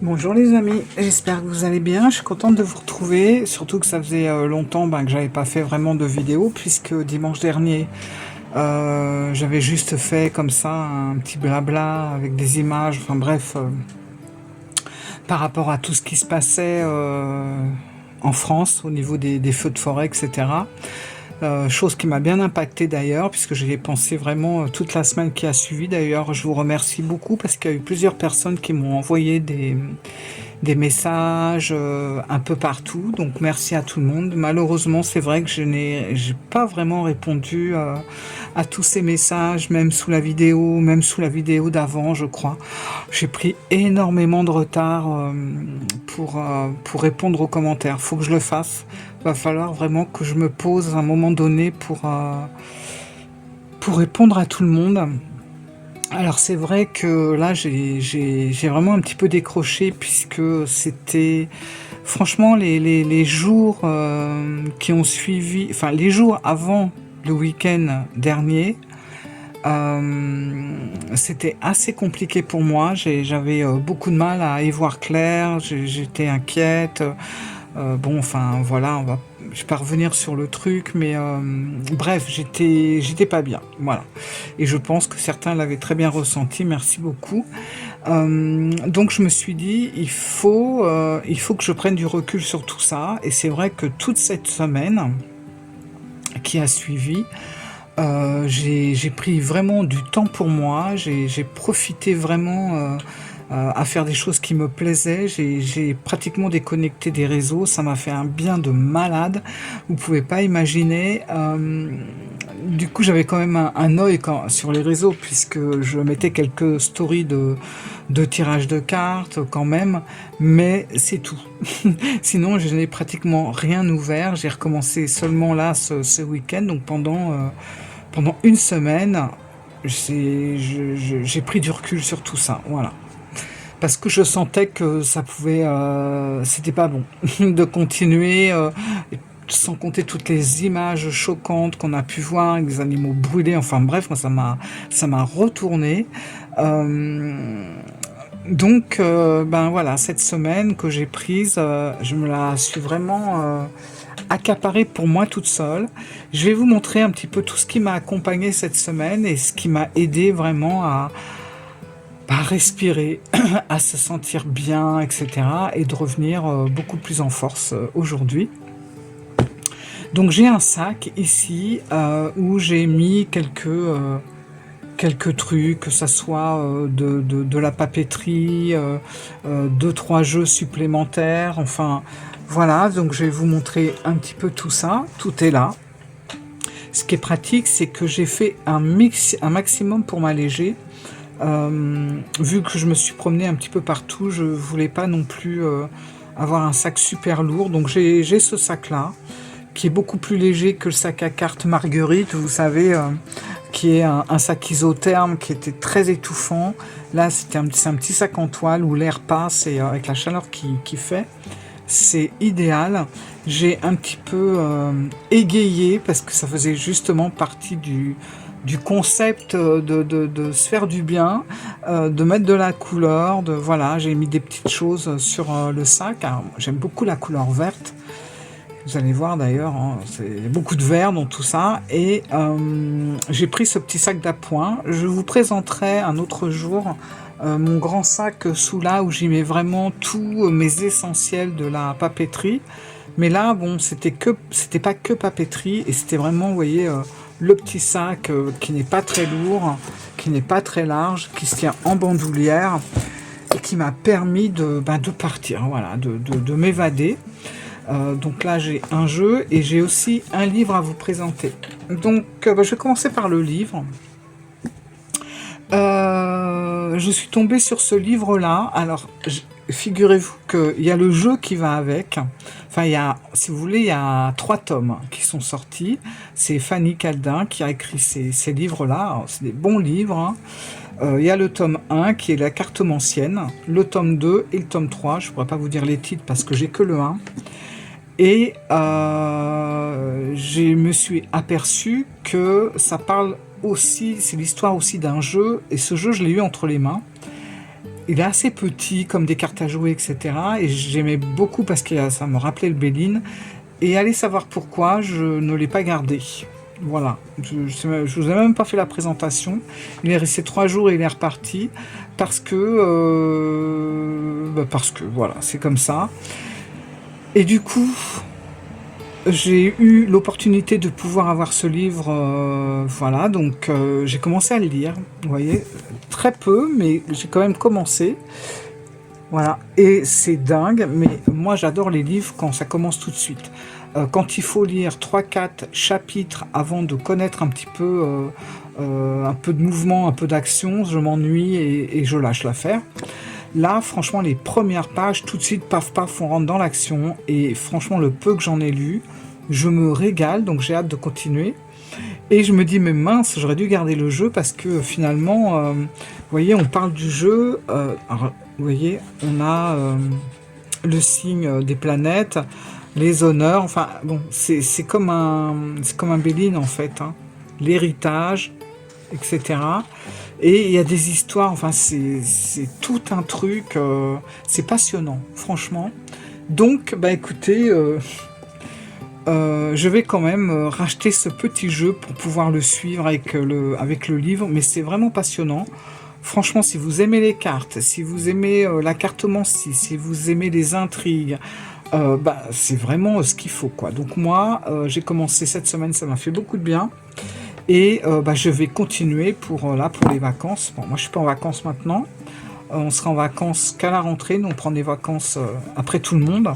Bonjour les amis, j'espère que vous allez bien, je suis contente de vous retrouver, surtout que ça faisait longtemps que j'avais pas fait vraiment de vidéo, puisque dimanche dernier, j'avais juste fait comme ça un petit blabla avec des images, enfin bref, par rapport à tout ce qui se passait en France au niveau des feux de forêt, etc. Chose qui m'a bien impacté d'ailleurs, puisque j'y ai pensé vraiment toute la semaine qui a suivi. D'ailleurs, je vous remercie beaucoup parce qu'il y a eu plusieurs personnes qui m'ont envoyé des messages un peu partout, donc merci à tout le monde. Malheureusement, c'est vrai que j'ai pas vraiment répondu à tous ces messages, même sous la vidéo d'avant, je crois. J'ai pris énormément de retard pour répondre aux commentaires. Faut que je le fasse. Va falloir vraiment que je me pose à un moment donné pour répondre à tout le monde. Alors c'est vrai que là j'ai vraiment un petit peu décroché puisque c'était franchement les jours qui ont suivi, enfin les jours avant le week-end dernier, c'était assez compliqué pour moi. J'avais beaucoup de mal à y voir clair, j'étais inquiète. Bon, enfin voilà, je vais pas revenir sur le truc, mais bref, j'étais pas bien, voilà. Et je pense que certains l'avaient très bien ressenti. Merci beaucoup. Donc je me suis dit, il faut que je prenne du recul sur tout ça. Et c'est vrai que toute cette semaine qui a suivi, j'ai pris vraiment du temps pour moi, j'ai profité vraiment à faire des choses qui me plaisaient, j'ai pratiquement déconnecté des réseaux, ça m'a fait un bien de malade, vous pouvez pas imaginer. Du coup j'avais quand même un œil sur les réseaux puisque je mettais quelques stories de tirage de cartes quand même, mais c'est tout. Sinon je n'ai pratiquement rien ouvert, j'ai recommencé seulement là ce week-end, donc pendant une semaine, j'ai pris du recul sur tout ça, voilà. Parce que je sentais que ça pouvait, c'était pas bon de continuer, sans compter toutes les images choquantes qu'on a pu voir, avec des animaux brûlés, enfin bref, moi ça m'a retourné. Euh, donc, ben voilà, cette semaine que j'ai prise, je me la suis vraiment accaparée pour moi toute seule. Je vais vous montrer un petit peu tout ce qui m'a accompagné cette semaine et ce qui m'a aidé vraiment à respirer, à se sentir bien, etc. et de revenir beaucoup plus en force aujourd'hui. Donc j'ai un sac ici où j'ai mis quelques trucs, que ça soit de la papeterie, deux, trois jeux supplémentaires, enfin voilà, donc je vais vous montrer un petit peu tout ça, tout est là. Ce qui est pratique, c'est que j'ai fait un maximum pour m'alléger. Vu que je me suis promenée un petit peu partout, je voulais pas non plus avoir un sac super lourd, donc j'ai ce sac là, qui est beaucoup plus léger que le sac à cartes Marguerite, vous savez, qui est un sac isotherme qui était très étouffant. Là, c'est un petit sac en toile où l'air passe et avec la chaleur qui fait, c'est idéal. J'ai un petit peu égayé parce que ça faisait justement partie du concept de se faire du bien, de mettre de la couleur, voilà, j'ai mis des petites choses sur le sac. Alors, j'aime beaucoup la couleur verte. Vous allez voir d'ailleurs, hein, c'est beaucoup de vert dans tout ça. Et j'ai pris ce petit sac d'appoint. Je vous présenterai un autre jour mon grand sac sous là où j'y mets vraiment tous mes essentiels de la papeterie. Mais là, bon, c'était pas que papeterie et c'était vraiment, vous voyez, le petit sac qui n'est pas très lourd, qui n'est pas très large, qui se tient en bandoulière et qui m'a permis de partir, voilà, de m'évader. Donc là j'ai un jeu et j'ai aussi un livre à vous présenter. Donc je vais commencer par le livre. Je suis tombée sur ce livre-là. Alors figurez-vous qu'il y a le jeu qui va avec. Enfin, si vous voulez, il y a 3 tomes qui sont sortis. C'est Fanny Caldin qui a écrit ces livres-là. C'est des bons livres, hein. Il y a le tome 1 qui est la cartomancienne, le tome 2 et le tome 3. Je ne pourrais pas vous dire les titres parce que j'ai que le 1. Et je me suis aperçu que ça parle aussi, c'est l'histoire aussi d'un jeu, et ce jeu je l'ai eu entre les mains, il est assez petit, comme des cartes à jouer, etc. Et j'aimais beaucoup parce que ça me rappelait le Béline. Et allez savoir pourquoi, je ne l'ai pas gardé. Voilà, je vous ai même pas fait la présentation. Il est resté 3 jours et il est reparti parce que voilà, c'est comme ça. Et du coup, j'ai eu l'opportunité de pouvoir avoir ce livre, voilà, donc j'ai commencé à le lire. Vous voyez, très peu, mais j'ai quand même commencé. Voilà, et c'est dingue, mais moi j'adore les livres quand ça commence tout de suite. Quand il faut lire 3-4 chapitres avant de connaître un peu de mouvement, un peu d'action, je m'ennuie et je lâche l'affaire. Là, franchement, les premières pages, tout de suite, paf paf, on rentre dans l'action. Et franchement, le peu que j'en ai lu, je me régale, donc j'ai hâte de continuer. Et je me dis, mais mince, j'aurais dû garder le jeu parce que finalement, vous voyez, on parle du jeu. Alors, vous voyez, on a le signe des planètes, les honneurs. Enfin, bon, c'est comme un Béline en fait, hein. L'héritage, etc. Et il y a des histoires. Enfin, c'est tout un truc. C'est passionnant, franchement. Donc, bah écoutez. Je vais quand même racheter ce petit jeu pour pouvoir le suivre avec le livre, mais c'est vraiment passionnant. Franchement, si vous aimez les cartes, si vous aimez la cartomancie, si vous aimez les intrigues, bah, c'est vraiment ce qu'il faut, quoi. Donc moi, j'ai commencé cette semaine, ça m'a fait beaucoup de bien. Et bah, je vais continuer pour les vacances. Bon, moi, je suis pas en vacances maintenant. On sera en vacances qu'à la rentrée. Nous, on prend des vacances après tout le monde.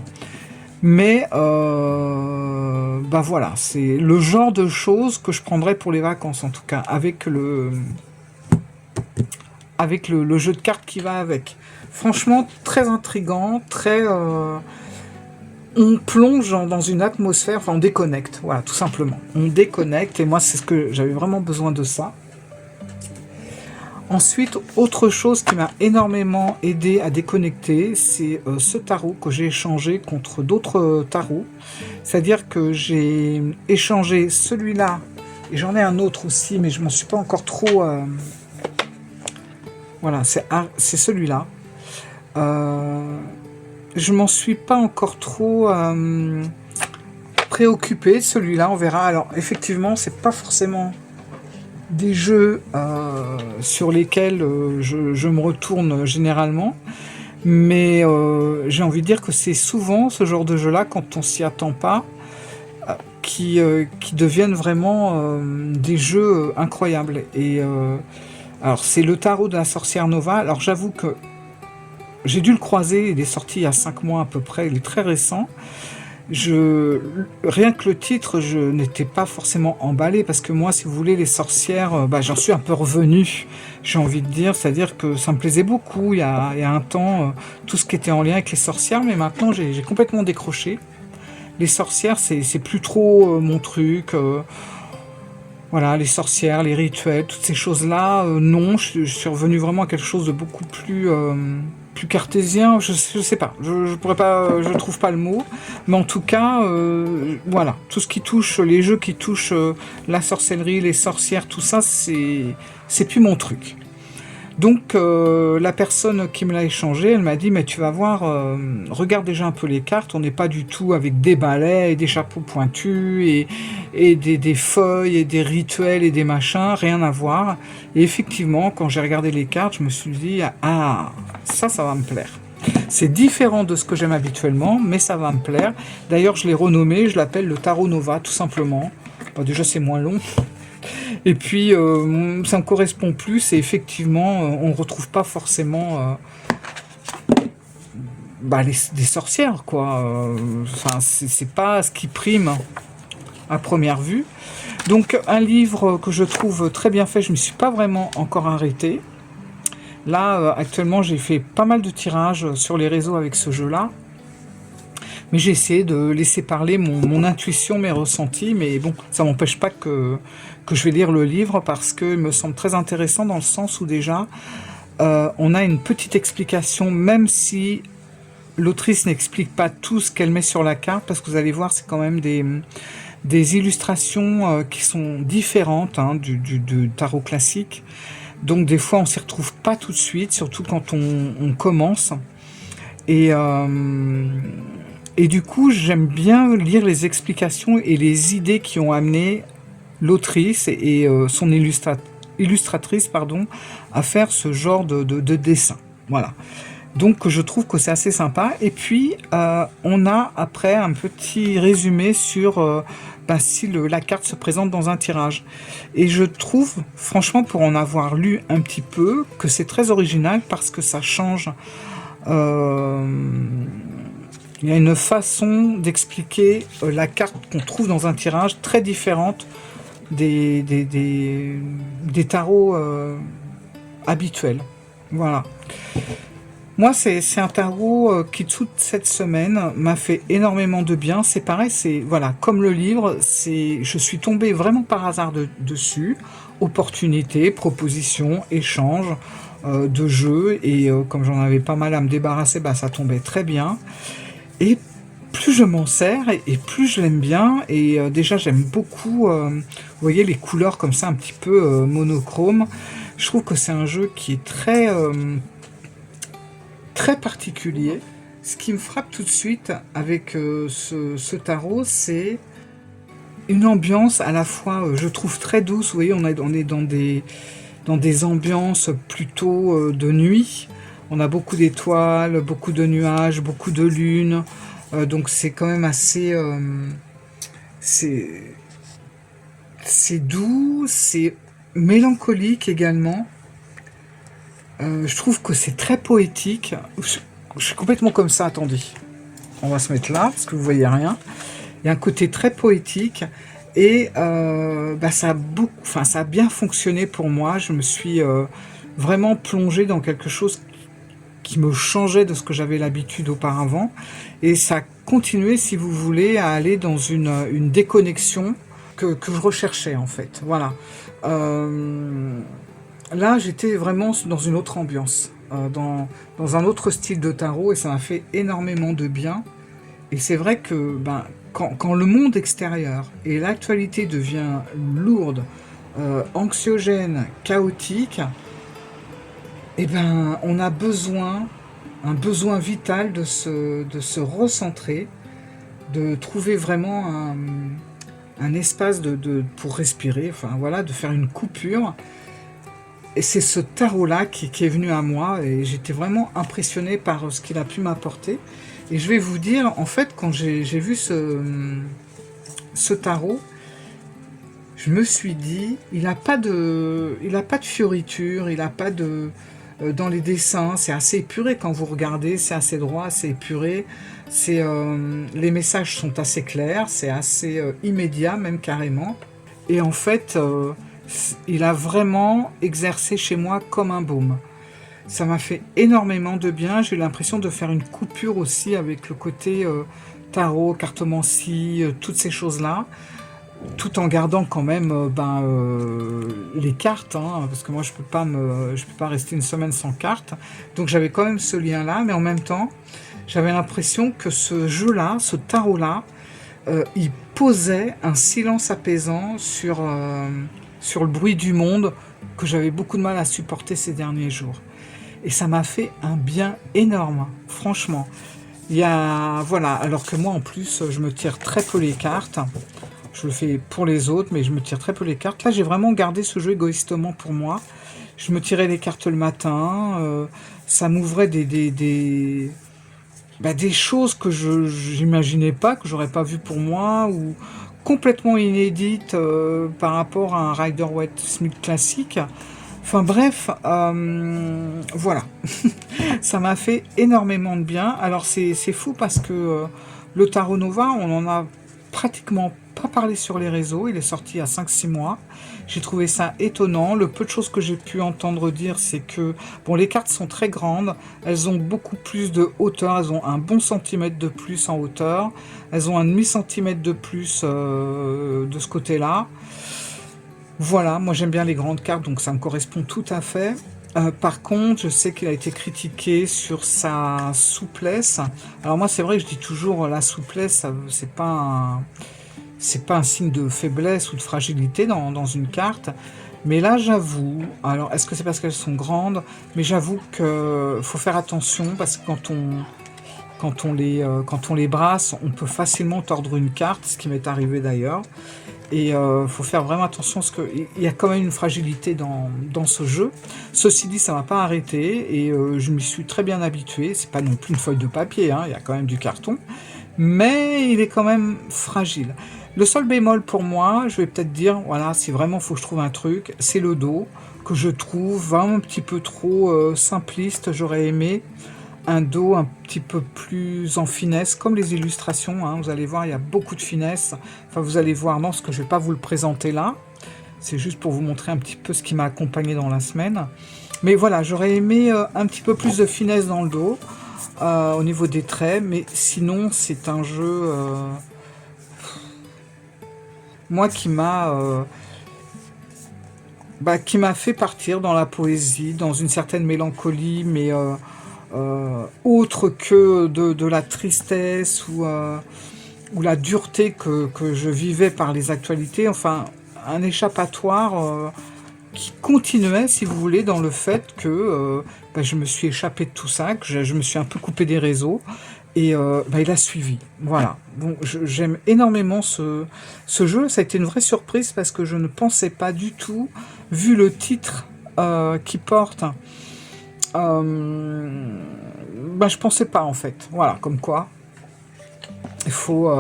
Mais bah voilà, c'est le genre de choses que je prendrais pour les vacances, en tout cas, avec le jeu de cartes qui va avec. Franchement, très intriguant, très... on plonge dans une atmosphère, enfin on déconnecte, voilà, tout simplement. On déconnecte, et moi c'est ce que j'avais vraiment besoin de ça. Ensuite, autre chose qui m'a énormément aidé à déconnecter, c'est ce tarot que j'ai échangé contre d'autres tarots. C'est-à-dire que j'ai échangé celui-là, et j'en ai un autre aussi, mais je m'en suis pas encore trop... Voilà, c'est celui-là. Je m'en suis pas encore trop préoccupé, celui-là, on verra. Alors, effectivement, c'est pas forcément... des jeux sur lesquels je me retourne généralement, mais j'ai envie de dire que c'est souvent ce genre de jeu-là, quand on s'y attend pas, qui deviennent vraiment des jeux incroyables. Et alors c'est le tarot de la sorcière Nova. Alors j'avoue que j'ai dû le croiser, il est sorti il y a 5 mois à peu près, il est très récent. Rien que le titre, je n'étais pas forcément emballé parce que moi, si vous voulez, les sorcières, bah, j'en suis un peu revenu, j'ai envie de dire, c'est-à-dire que ça me plaisait beaucoup il y a un temps, tout ce qui était en lien avec les sorcières, mais maintenant j'ai complètement décroché. Les sorcières, c'est plus trop mon truc. Voilà, les sorcières, les rituels, toutes ces choses-là, non, je suis revenu vraiment à quelque chose de beaucoup plus cartésien, je sais pas, je pourrais pas, je trouve pas le mot, mais en tout cas, voilà, tout ce qui touche, les jeux qui touchent la sorcellerie, les sorcières, tout ça, c'est plus mon truc. Donc la personne qui me l'a échangé, elle m'a dit mais tu vas voir, regarde déjà un peu les cartes, on n'est pas du tout avec des balais et des chapeaux pointus et des feuilles et des rituels et des machins, rien à voir. Et effectivement, quand j'ai regardé les cartes, je me suis dit ah ça va me plaire. C'est différent de ce que j'aime habituellement, mais ça va me plaire. D'ailleurs, je l'ai renommé, je l'appelle le Tarot Nova, tout simplement. Bon, déjà, c'est moins long. Et puis, ça me correspond plus, et effectivement, on ne retrouve pas forcément des sorcières, quoi. Enfin, c'est pas ce qui prime à première vue. Donc, un livre que je trouve très bien fait, je ne me suis pas vraiment encore arrêté. Là, actuellement, j'ai fait pas mal de tirages sur les réseaux avec ce jeu-là. Mais j'ai essayé de laisser parler mon intuition, mes ressentis, mais bon, ça m'empêche pas que je vais lire le livre parce qu'il me semble très intéressant dans le sens où déjà, on a une petite explication, même si l'autrice n'explique pas tout ce qu'elle met sur la carte, parce que vous allez voir, c'est quand même des illustrations qui sont différentes du tarot classique. Donc des fois on s'y retrouve pas tout de suite, surtout quand on commence. Et, et du coup j'aime bien lire les explications et les idées qui ont amené l'autrice et son illustratrice pardon, à faire ce genre de dessin. Voilà. Donc je trouve que c'est assez sympa. Et puis on a après un petit résumé sur si la carte se présente dans un tirage. Et je trouve, franchement, pour en avoir lu un petit peu, que c'est très original parce que ça change. Il y a une façon d'expliquer la carte qu'on trouve dans un tirage très différente des tarots habituels. Voilà. Moi, c'est un tarot qui, toute cette semaine, m'a fait énormément de bien. C'est pareil, c'est voilà, comme le livre, je suis tombée vraiment par hasard dessus. Opportunité, proposition, échange de jeux. Et comme j'en avais pas mal à me débarrasser, ça tombait très bien. Et plus je m'en sers, et plus je l'aime bien. Et déjà, j'aime beaucoup, vous voyez, les couleurs comme ça, un petit peu monochrome. Je trouve que c'est un jeu qui est très particulier. Ce qui me frappe tout de suite avec ce tarot, c'est une ambiance à la fois, je trouve, très douce. Vous voyez, on est dans des ambiances plutôt de nuit. On a beaucoup d'étoiles, beaucoup de nuages, beaucoup de lune. Donc c'est quand même assez... c'est doux, c'est mélancolique également. Je trouve que c'est très poétique. Je suis complètement comme ça, attendez. On va se mettre là, parce que vous voyez rien. Il y a un côté très poétique. Et ça a bien fonctionné pour moi. Je me suis vraiment plongée dans quelque chose qui me changeait de ce que j'avais l'habitude auparavant. Et ça a continué, si vous voulez, à aller dans une déconnexion que je recherchais, en fait. Voilà. Là, j'étais vraiment dans une autre ambiance, dans un autre style de tarot, et ça m'a fait énormément de bien. Et c'est vrai que quand le monde extérieur et l'actualité devient lourde, anxiogène, chaotique, on a un besoin vital de se recentrer, de trouver vraiment un espace pour respirer, enfin voilà, de faire une coupure. Et c'est ce tarot-là qui est venu à moi, et j'étais vraiment impressionnée par ce qu'il a pu m'apporter. Et je vais vous dire, en fait, quand j'ai vu ce tarot, je me suis dit, il n'a pas de fioriture, il n'a pas de... dans les dessins, c'est assez épuré quand vous regardez, c'est assez droit, assez épuré. Les messages sont assez clairs, c'est assez immédiat, même carrément. Et en fait... il a vraiment exercé chez moi comme un baume. Ça m'a fait énormément de bien. J'ai eu l'impression de faire une coupure aussi avec le côté tarot, cartomancie, toutes ces choses-là, tout en gardant quand même les cartes, hein, parce que moi je peux pas rester une semaine sans cartes. Donc j'avais quand même ce lien-là, mais en même temps, j'avais l'impression que ce jeu-là, ce tarot-là, il posait un silence apaisant sur le bruit du monde que j'avais beaucoup de mal à supporter ces derniers jours. Et ça m'a fait un bien énorme, franchement. Voilà, alors que moi en plus, je me tire très peu les cartes. Je le fais pour les autres, mais je me tire très peu les cartes. Là, j'ai vraiment gardé ce jeu égoïstement pour moi. Je me tirais les cartes le matin. Ça m'ouvrait des choses que je n'imaginais pas, que j'aurais pas vu pour moi, ou complètement inédite par rapport à un Rider-Waite-Smith classique. Enfin bref, voilà. Ça m'a fait énormément de bien. Alors c'est fou parce que le Tarot Nova, on en a pratiquement pas parlé sur les réseaux. Il est sorti il y a 5-6 mois. J'ai trouvé ça étonnant. Le peu de choses que j'ai pu entendre dire, c'est que les cartes sont très grandes. Elles ont beaucoup plus de hauteur. Elles ont un bon centimètre de plus en hauteur. Elles ont un demi-centimètre de plus de ce côté-là. Voilà, moi j'aime bien les grandes cartes, donc ça me correspond tout à fait. Par contre, je sais qu'il a été critiqué sur sa souplesse. Alors moi, c'est vrai que je dis toujours la souplesse, c'est pas un signe de faiblesse ou de fragilité dans une carte. Mais là, j'avoue, alors est-ce que c'est parce qu'elles sont grandes? Mais j'avoue que faut faire attention parce que quand on les brasse, on peut facilement tordre une carte, ce qui m'est arrivé d'ailleurs. Et faut faire vraiment attention parce qu'il y a quand même une fragilité dans ce jeu. Ceci dit, ça m'a pas arrêté et je m'y suis très bien habitué. C'est pas non plus une feuille de papier, hein, il y a quand même du carton, mais il est quand même fragile. Le seul bémol pour moi, je vais peut-être dire, voilà, si vraiment faut que je trouve un truc, c'est le dos, que je trouve vraiment un petit peu trop simpliste. J'aurais aimé un dos un petit peu plus en finesse, comme les illustrations, hein, vous allez voir, il y a beaucoup de finesse. Enfin, vous allez voir, non, ce que je ne vais pas vous le présenter là, c'est juste pour vous montrer un petit peu ce qui m'a accompagné dans la semaine. Mais voilà, j'aurais aimé un petit peu plus de finesse dans le dos, au niveau des traits, mais sinon, c'est un jeu, moi, qui m'a fait partir dans la poésie, dans une certaine mélancolie, mais autre que de la tristesse ou la dureté que je vivais par les actualités, enfin un échappatoire qui continuait, si vous voulez, dans le fait que je me suis échappé de tout ça, que je me suis un peu coupé des réseaux, et il a suivi. Voilà. Bon, j'aime énormément ce jeu, ça a été une vraie surprise parce que je ne pensais pas du tout, vu le titre qu'il porte, je pensais pas en fait. Voilà, comme quoi il faut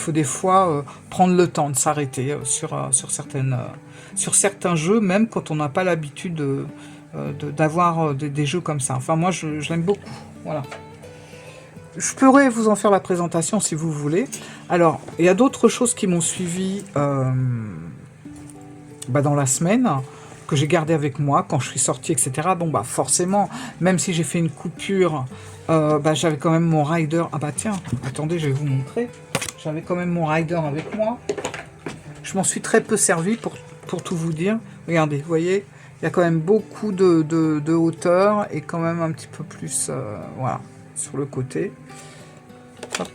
des fois prendre le temps de s'arrêter sur certains jeux, même quand on n'a pas l'habitude d'avoir des jeux comme ça. Enfin, moi, je l'aime beaucoup. Voilà. Je pourrais vous en faire la présentation si vous voulez. Alors, il y a d'autres choses qui m'ont suivi dans la semaine, que j'ai gardé avec moi quand je suis sortie, etc. Bon, forcément, même si j'ai fait une coupure, j'avais quand même mon rider. Ah bah tiens, attendez, je vais vous montrer. J'avais quand même mon rider avec moi. Je m'en suis très peu servi pour tout vous dire. Regardez, vous voyez, il y a quand même beaucoup de hauteur et quand même un petit peu plus, voilà, sur le côté. Hop.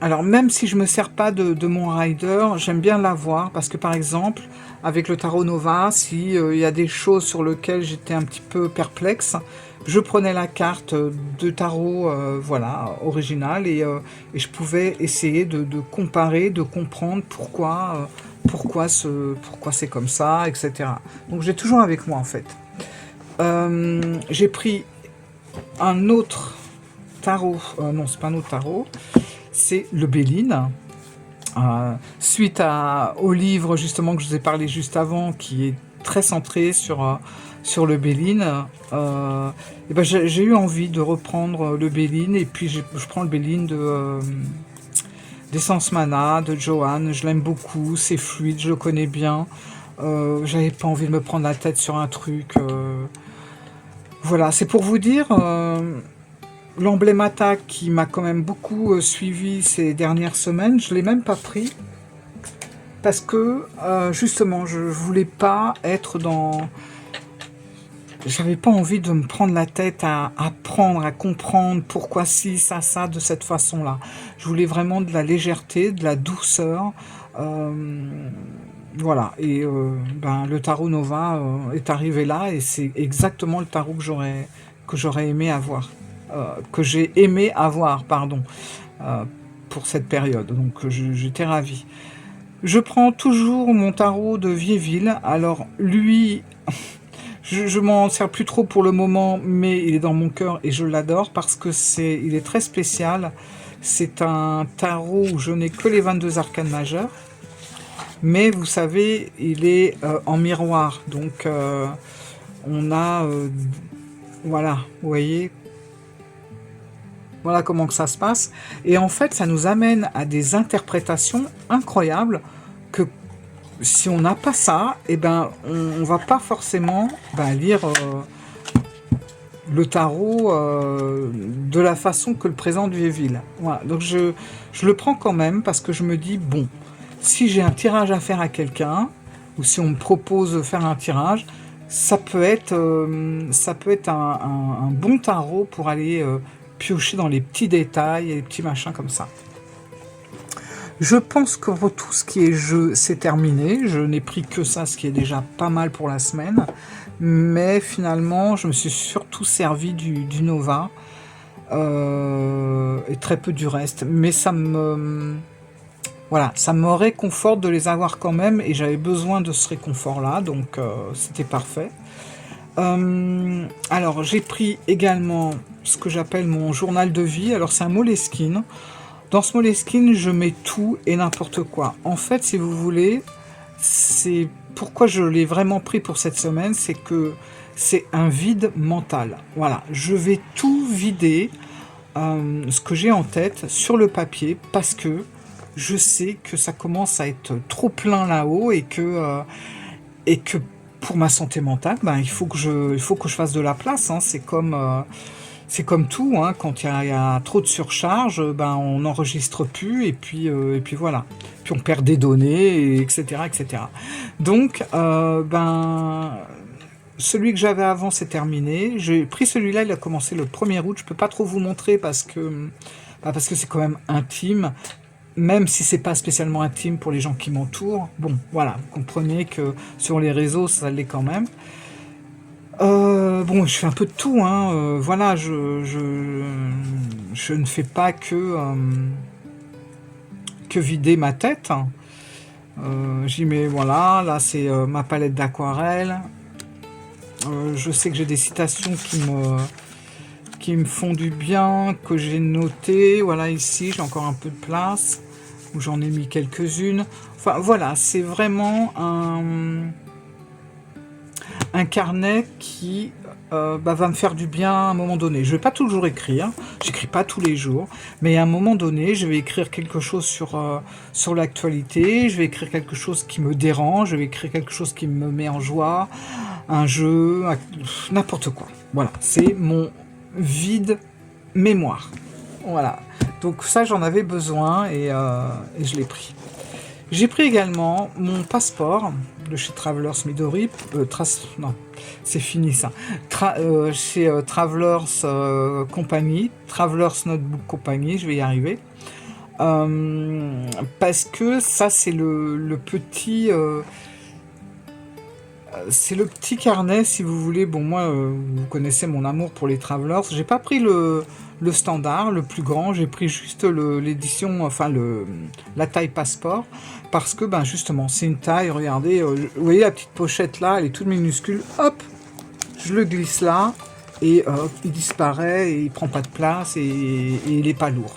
Alors, même si je ne me sers pas de mon rider, j'aime bien l'avoir parce que, par exemple, avec le tarot Nova, s'il y a des choses sur lesquelles j'étais un petit peu perplexe, je prenais la carte de tarot voilà, originale et je pouvais essayer de comparer, de comprendre pourquoi c'est comme ça, etc. Donc, j'ai toujours avec moi, en fait. J'ai pris un autre tarot, non, c'est pas un autre tarot, c'est le Béline. Suite au livre justement que je vous ai parlé juste avant, qui est très centré sur le Béline, j'ai eu envie de reprendre le Béline, et puis je prends le Béline d'Essence Mana, de Johan. Je l'aime beaucoup, c'est fluide, je le connais bien. J'avais pas envie de me prendre la tête sur un truc. Voilà, c'est pour vous dire... L'emblémata qui m'a quand même beaucoup suivi ces dernières semaines, je ne l'ai même pas pris parce que justement je voulais pas être dans... J'avais pas envie de me prendre la tête à apprendre, à comprendre pourquoi ci, ça, de cette façon-là. Je voulais vraiment de la légèreté, de la douceur. Voilà, et le tarot Nova est arrivé là et c'est exactement le tarot que j'aurais aimé avoir. Que j'ai aimé avoir, pardon, pour cette période. Donc j'étais ravie. Je prends toujours mon tarot de Vieilleville. Alors lui, je m'en sers plus trop pour le moment, mais il est dans mon cœur et je l'adore parce que il est très spécial. C'est un tarot où je n'ai que les 22 arcanes majeures, mais vous savez, il est en miroir. Donc on a, voilà, vous voyez. Voilà comment que ça se passe. Et en fait, ça nous amène à des interprétations incroyables que si on n'a pas ça, on va pas forcément lire le tarot de la façon que le présente Vieilleville. Voilà. Donc je le prends quand même parce que je me dis, bon, si j'ai un tirage à faire à quelqu'un, ou si on me propose de faire un tirage, ça peut être un bon tarot pour aller... piocher dans les petits détails et les petits machins comme ça. Je pense que pour tout ce qui est jeu, c'est terminé. Je n'ai pris que ça, ce qui est déjà pas mal pour la semaine. Mais finalement, je me suis surtout servi du Nova et très peu du reste. Mais ça me... Voilà, ça me réconforte de les avoir quand même et j'avais besoin de ce réconfort-là, donc c'était parfait. Alors, j'ai pris également ce que j'appelle mon journal de vie. Alors, c'est un Moleskine. Dans ce Moleskine, je mets tout et n'importe quoi. En fait, si vous voulez, c'est pourquoi je l'ai vraiment pris pour cette semaine, c'est que c'est un vide mental. Voilà, je vais tout vider, ce que j'ai en tête, sur le papier, parce que je sais que ça commence à être trop plein là-haut et que pour ma santé mentale, ben, il faut que je fasse de la place. Hein. C'est comme tout, hein. Quand il y a trop de surcharge, ben, on n'enregistre plus et puis voilà. Puis on perd des données, etc., etc. Donc, ben, celui que j'avais avant, c'est terminé. J'ai pris celui-là, il a commencé le 1er août. Je peux pas trop vous montrer parce que c'est quand même intime. Même si c'est pas spécialement intime pour les gens qui m'entourent, bon, voilà, vous comprenez que sur les réseaux, ça l'est quand même. Bon, je fais un peu de tout, hein. Voilà, je ne fais pas que vider ma tête. J'y mets, voilà, là c'est ma palette d'aquarelle. Je sais que j'ai des citations qui me font du bien, que j'ai notées. Voilà, ici, j'ai encore un peu de place, où j'en ai mis quelques-unes. Enfin, voilà, c'est vraiment un carnet qui va me faire du bien à un moment donné. Je vais pas toujours écrire, j'écris pas tous les jours, mais à un moment donné, je vais écrire quelque chose sur l'actualité, je vais écrire quelque chose qui me dérange, je vais écrire quelque chose qui me met en joie, un jeu, n'importe quoi. Voilà, c'est mon vide mémoire. Voilà. Donc ça, j'en avais besoin et je l'ai pris. J'ai pris également mon passeport de chez Travelers Midori. Non, c'est fini ça. Chez Travelers Company, Travelers Notebook Company, je vais y arriver. Parce que ça, c'est le petit... c'est le petit carnet, si vous voulez. Bon, moi, vous connaissez mon amour pour les Travelers. J'ai pas pris le standard, le plus grand. J'ai pris juste l'édition, enfin la taille passeport, parce que, ben, justement, c'est une taille. Regardez, vous voyez la petite pochette là, elle est toute minuscule. Hop, je le glisse là et hop, il disparaît et il prend pas de place et il est pas lourd.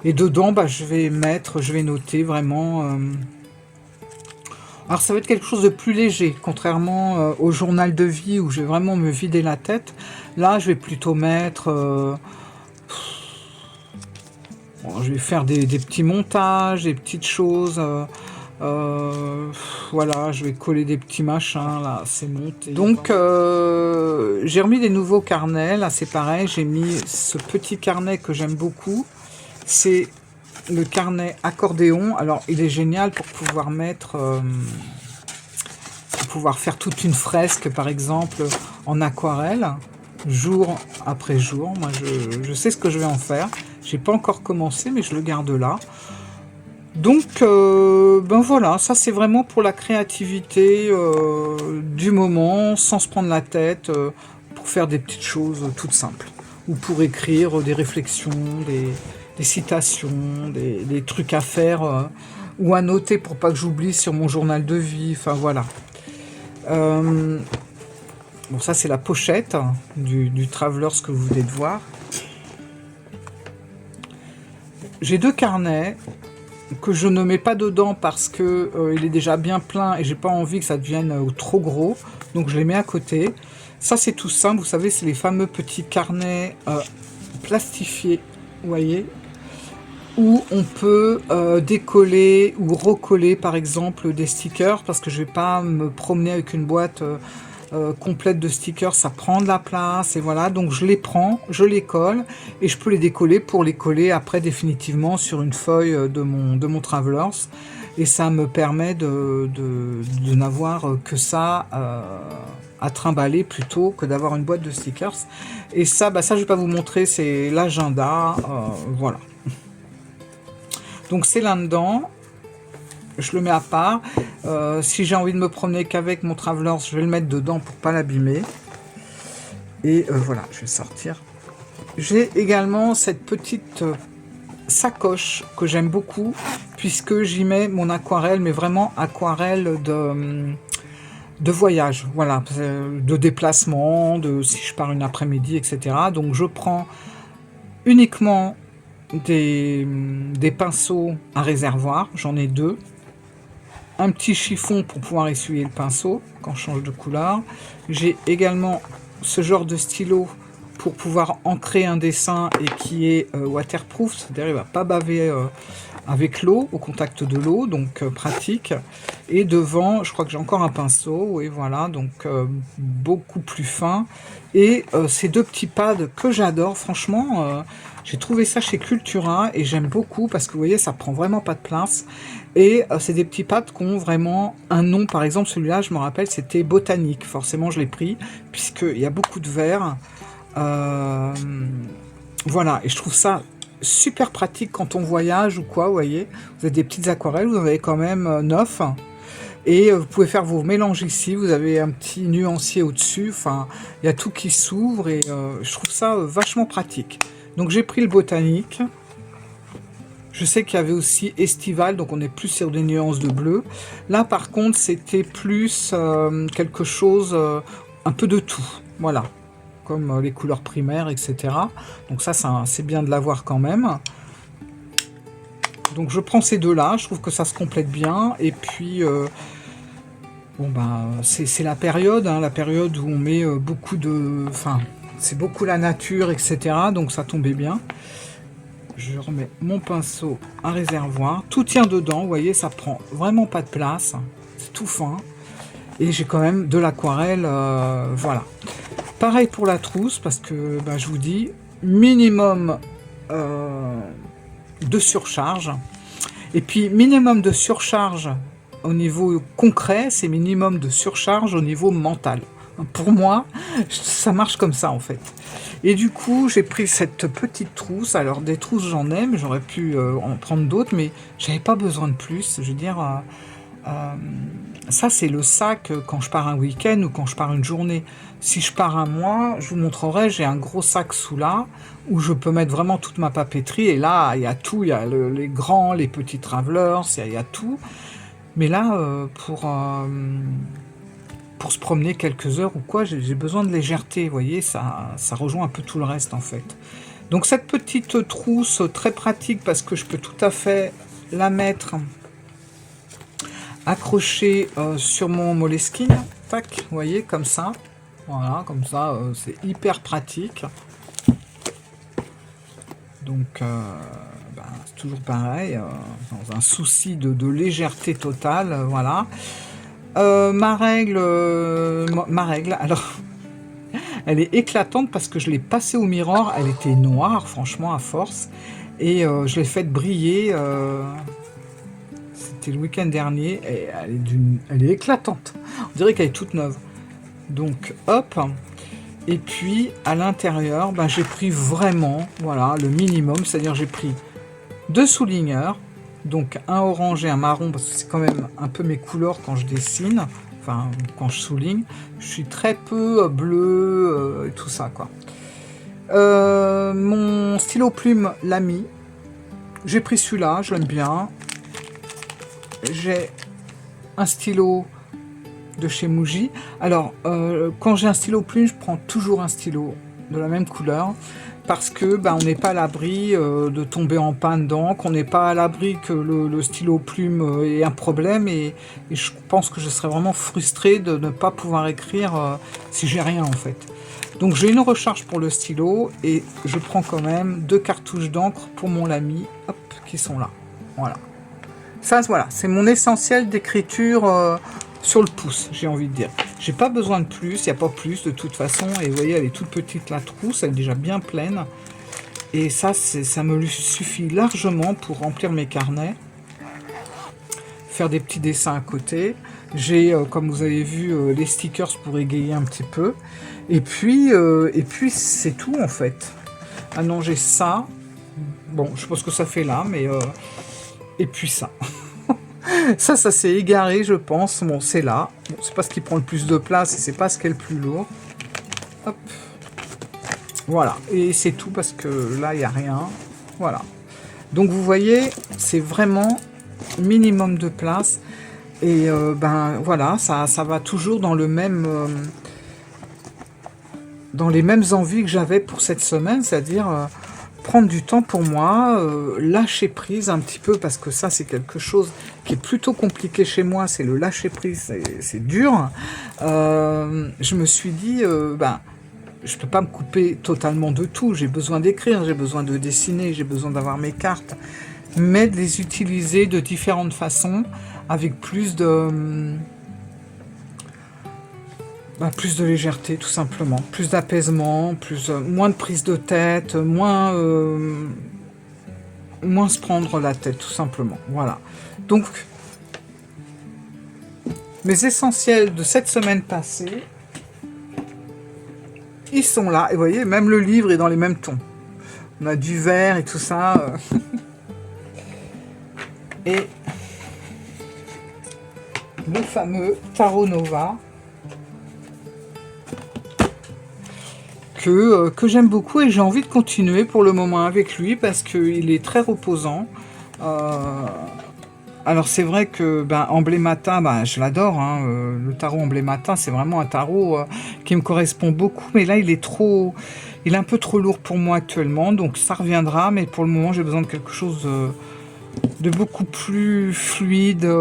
Et dedans, bah, je vais noter vraiment. Alors ça va être quelque chose de plus léger, contrairement au journal de vie où je vais vraiment me vider la tête. Là, je vais plutôt mettre... bon, je vais faire des petits montages, des petites choses. Voilà, je vais coller des petits machins, là, c'est monté. Donc, j'ai remis des nouveaux carnets, là, c'est pareil. J'ai mis ce petit carnet que j'aime beaucoup. C'est... le carnet accordéon. Alors il est génial pour pouvoir mettre pour pouvoir faire toute une fresque par exemple en aquarelle jour après jour. Moi je sais ce que je vais en faire, j'ai pas encore commencé mais je le garde là. Donc ben voilà, ça c'est vraiment pour la créativité du moment, sans se prendre la tête, pour faire des petites choses toutes simples ou pour écrire des réflexions, des citations, des trucs à faire ou à noter pour pas que j'oublie sur mon journal de vie, enfin voilà. Bon, ça c'est la pochette du Travelers que vous venez de voir. J'ai deux carnets que je ne mets pas dedans parce que il est déjà bien plein et j'ai pas envie que ça devienne trop gros, donc je les mets à côté. Ça c'est tout simple, vous savez, c'est les fameux petits carnets plastifiés, vous voyez, où on peut décoller ou recoller par exemple des stickers, parce que je vais pas me promener avec une boîte complète de stickers, ça prend de la place et voilà, donc je les prends, je les colle et je peux les décoller pour les coller après définitivement sur une feuille de mon Travelers, et ça me permet de n'avoir que ça à trimballer plutôt que d'avoir une boîte de stickers. Et ça, bah ça je vais pas vous montrer, c'est l'agenda, voilà. Donc c'est là-dedans, je le mets à part. Si j'ai envie de me promener qu'avec mon Travelers, je vais le mettre dedans pour pas l'abîmer. Et voilà, je vais sortir. J'ai également cette petite sacoche que j'aime beaucoup, puisque j'y mets mon aquarelle, mais vraiment aquarelle de voyage, voilà, de déplacement, si je pars une après-midi, etc. Donc je prends uniquement des pinceaux à réservoir, j'en ai 2. Un petit chiffon pour pouvoir essuyer le pinceau quand je change de couleur. J'ai également ce genre de stylo pour pouvoir ancrer un dessin et qui est waterproof, c'est-à-dire il ne va pas baver avec l'eau, au contact de l'eau, donc pratique. Et devant, je crois que j'ai encore un pinceau, et voilà, donc beaucoup plus fin. Et ces 2 petits pads que j'adore, franchement, j'ai trouvé ça chez Cultura et j'aime beaucoup parce que vous voyez, ça prend vraiment pas de place. Et c'est des petits pads qui ont vraiment un nom, par exemple celui-là, je me rappelle, c'était Botanique, forcément je l'ai pris, puisqu'il y a beaucoup de verre. Voilà, et je trouve ça super pratique quand on voyage ou quoi, vous voyez. Vous avez des petites aquarelles, vous en avez quand même 9. Et vous pouvez faire vos mélanges ici, vous avez un petit nuancier au-dessus, enfin, il y a tout qui s'ouvre et je trouve ça vachement pratique. Donc j'ai pris le Botanique. Je sais qu'il y avait aussi Estival, donc on est plus sur des nuances de bleu. Là par contre c'était plus quelque chose, un peu de tout, voilà. Comme les couleurs primaires, etc. Donc ça c'est bien de l'avoir quand même. Donc je prends ces 2-là, je trouve que ça se complète bien. Et puis, bon ben, c'est la période où on met beaucoup de... Enfin, c'est beaucoup la nature, etc. Donc ça tombait bien. Je remets mon pinceau à réservoir. Tout tient dedans, vous voyez, ça prend vraiment pas de place. C'est tout fin. Et j'ai quand même de l'aquarelle, voilà. Pareil pour la trousse, parce que bah, je vous dis, minimum de surcharge. Et puis, minimum de surcharge au niveau concret, c'est minimum de surcharge au niveau mental. Pour moi, ça marche comme ça, en fait. Et du coup, j'ai pris cette petite trousse. Alors, des trousses, j'en ai, mais j'aurais pu en prendre d'autres, mais j'avais pas besoin de plus. Je veux dire... ça c'est le sac quand je pars un week-end ou quand je pars une journée. Si je pars un mois, je vous montrerai, j'ai un gros sac sous là où je peux mettre vraiment toute ma papeterie et là il y a tout, il y a les grands, les petits travelers, il y a tout. Mais là pour se promener quelques heures ou quoi, j'ai besoin de légèreté, vous voyez, ça rejoint un peu tout le reste en fait. Donc cette petite trousse très pratique parce que je peux tout à fait la mettre accroché sur mon Moleskine, tac, vous voyez, comme ça, voilà, comme ça, c'est hyper pratique. Donc, ben, c'est toujours pareil, dans un souci de légèreté totale, voilà. Ma règle, alors, elle est éclatante parce que je l'ai passée au miroir, elle était noire, franchement, à force, et je l'ai faite briller... C'était le week-end dernier et elle est éclatante. On dirait qu'elle est toute neuve. Donc hop. Et puis à l'intérieur, ben, j'ai pris vraiment, voilà, le minimum. C'est-à-dire j'ai pris 2 souligneurs, donc un orange et un marron parce que c'est quand même un peu mes couleurs quand je dessine. Enfin, quand je souligne, je suis très peu bleu et tout ça quoi. Mon stylo plume Lamy. J'ai pris celui-là, je l'aime bien. J'ai un stylo de chez Muji. Alors, quand j'ai un stylo plume, je prends toujours un stylo de la même couleur parce que on n'est pas à l'abri de tomber en panne d'encre, on n'est pas à l'abri que le stylo plume ait un problème et je pense que je serais vraiment frustrée de ne pas pouvoir écrire si j'ai rien en fait. Donc j'ai une recharge pour le stylo et je prends quand même 2 cartouches d'encre pour mon Lamy, hop, qui sont là. Voilà. Ça, voilà, c'est mon essentiel d'écriture sur le pouce, j'ai envie de dire. J'ai pas besoin de plus, il n'y a pas plus de toute façon. Et vous voyez, elle est toute petite la trousse, elle est déjà bien pleine. Et ça, ça me suffit largement pour remplir mes carnets. Faire des petits dessins à côté. J'ai, comme vous avez vu, les stickers pour égayer un petit peu. Et puis c'est tout en fait. Ah non, j'ai ça. Bon, je pense que ça fait là, mais... et puis ça. Ça s'est égaré, je pense. Bon, c'est là. Bon, c'est pas ce qui prend le plus de place et c'est pas ce qui est le plus lourd. Hop. Voilà. Et c'est tout parce que là, il n'y a rien. Voilà. Donc, vous voyez, c'est vraiment minimum de place. Et ben voilà, ça va toujours dans le même... dans les mêmes envies que j'avais pour cette semaine, c'est-à-dire prendre du temps pour moi, lâcher prise un petit peu, parce que ça c'est quelque chose qui est plutôt compliqué chez moi, c'est le lâcher prise, c'est dur. Je me suis dit, ben, je peux pas me couper totalement de tout, j'ai besoin d'écrire, j'ai besoin de dessiner, j'ai besoin d'avoir mes cartes, mais de les utiliser de différentes façons, avec plus de... plus de légèreté, tout simplement. Plus d'apaisement, moins de prise de tête, moins se prendre la tête, tout simplement. Voilà. Donc, mes essentiels de cette semaine passée, ils sont là. Et vous voyez, même le livre est dans les mêmes tons. On a du vert et tout ça. Et le fameux Tarot Nova. Que j'aime beaucoup et j'ai envie de continuer pour le moment avec lui parce qu'il est très reposant. Alors c'est vrai que Emblémata, je l'adore, hein, le tarot Emblémata, c'est vraiment un tarot qui me correspond beaucoup, mais là il est un peu trop lourd pour moi actuellement, donc ça reviendra, mais pour le moment j'ai besoin de quelque chose de beaucoup plus fluide,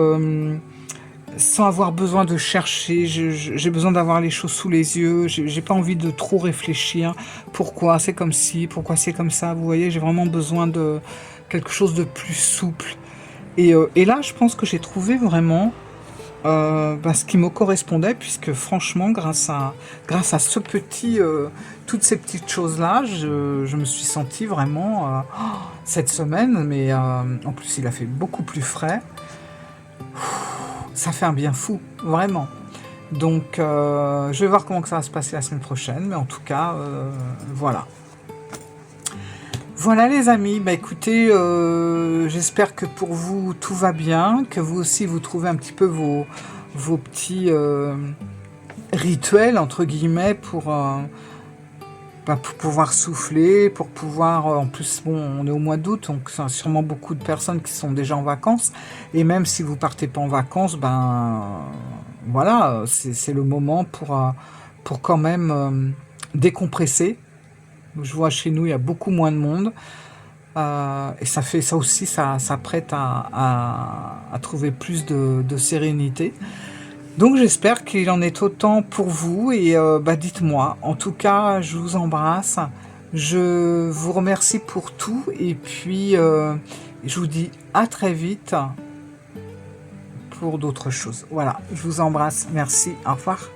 sans avoir besoin de chercher. J'ai besoin d'avoir les choses sous les yeux, j'ai pas envie de trop réfléchir, pourquoi c'est comme ci, pourquoi c'est comme ça, vous voyez, j'ai vraiment besoin de quelque chose de plus souple. Et là, je pense que j'ai trouvé vraiment ce qui me correspondait, puisque franchement, grâce à ce petit, toutes ces petites choses-là, je me suis sentie vraiment cette semaine, mais en plus, il a fait beaucoup plus frais. Ça fait un bien fou, vraiment. Donc, je vais voir comment que ça va se passer la semaine prochaine, mais en tout cas, voilà. Voilà les amis, écoutez, j'espère que pour vous tout va bien, que vous aussi vous trouvez un petit peu vos petits rituels entre guillemets pour pouvoir souffler, pour pouvoir, en plus bon, on est au mois d'août, donc il y a sûrement beaucoup de personnes qui sont déjà en vacances, et même si vous partez pas en vacances, voilà, c'est le moment pour quand même décompresser. Je vois chez nous, il y a beaucoup moins de monde. Et ça fait ça aussi, ça prête à trouver plus de sérénité. Donc j'espère qu'il en est autant pour vous. Et dites-moi. En tout cas, je vous embrasse. Je vous remercie pour tout. Et puis, je vous dis à très vite pour d'autres choses. Voilà, je vous embrasse. Merci. Au revoir.